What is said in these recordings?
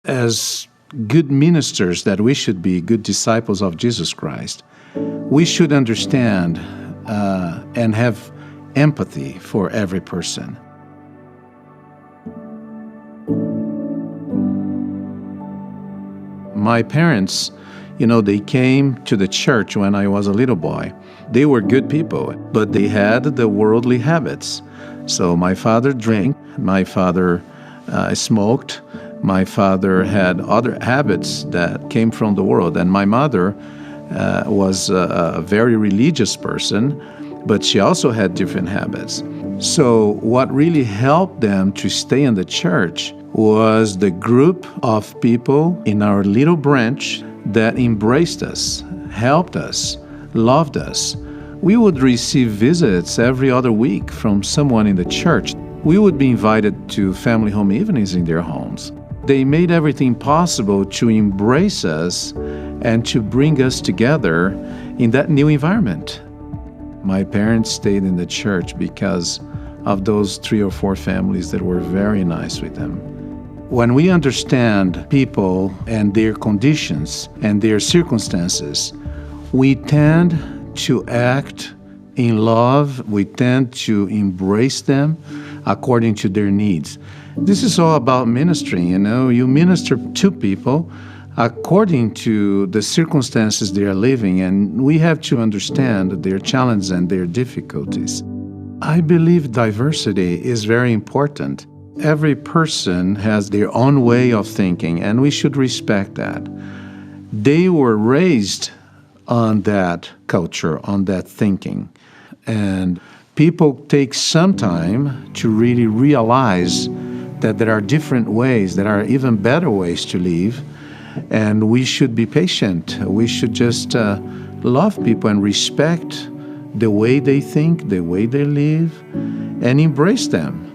As good ministers that we should be, good disciples of Jesus Christ, we should understand and have empathy for every person. My parents, they came to the church when I was a little boy. They were good people, but they had the worldly habits. So my father drank, my father smoked, my father had other habits that came from the world, and my mother was a very religious person, but she also had different habits. So what really helped them to stay in the church was the group of people in our little branch that embraced us, helped us, loved us. We would receive visits every other week from someone in the church. We would be invited to family home evenings in their homes. They made everything possible to embrace us and to bring us together in that new environment. My parents stayed in the church because of those 3 or 4 families that were very nice with them. When we understand people and their conditions and their circumstances, we tend to act in love. We tend to embrace them according to their needs. This is all about ministry. You minister to people according to the circumstances they are living, and we have to understand their challenges and their difficulties. I believe diversity is very important. Every person has their own way of thinking, and we should respect that. They were raised on that culture, on that thinking. And people take some time to really realize that there are different ways, there are even better ways to live, and we should be patient. We should just love people and respect the way they think, the way they live, and embrace them.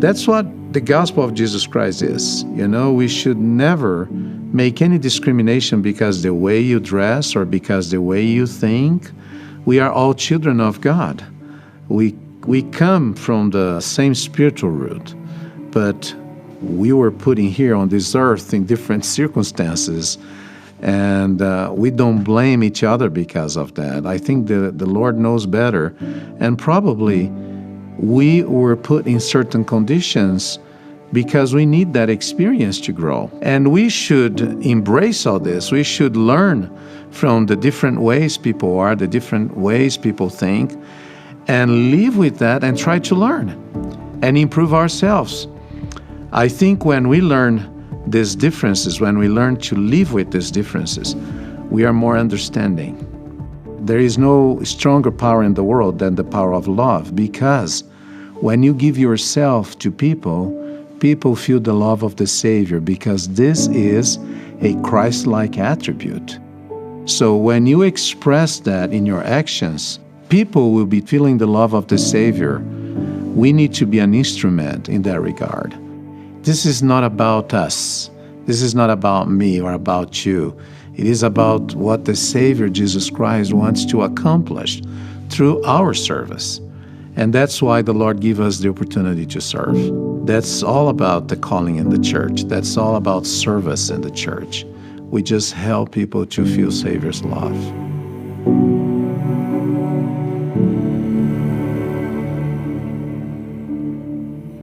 That's what the gospel of Jesus Christ is. We should never make any discrimination because the way you dress or because the way you think. We are all children of God. We come from the same spiritual root, but we were put in here on this earth in different circumstances, and we don't blame each other because of that. I think the Lord knows better, and probably we were put in certain conditions because we need that experience to grow. And we should embrace all this. We should learn from the different ways people are, the different ways people think, and live with that and try to learn and improve ourselves. I think when we learn these differences, when we learn to live with these differences, we are more understanding. There is no stronger power in the world than the power of love, because when you give yourself to people, people feel the love of the Savior, because this is a Christ-like attribute. So when you express that in your actions, people will be feeling the love of the Savior. We need to be an instrument in that regard. This is not about us. This is not about me or about you. It is about what the Savior, Jesus Christ, wants to accomplish through our service. And that's why the Lord gave us the opportunity to serve. That's all about the calling in the church. That's all about service in the church. We just help people to feel Savior's love.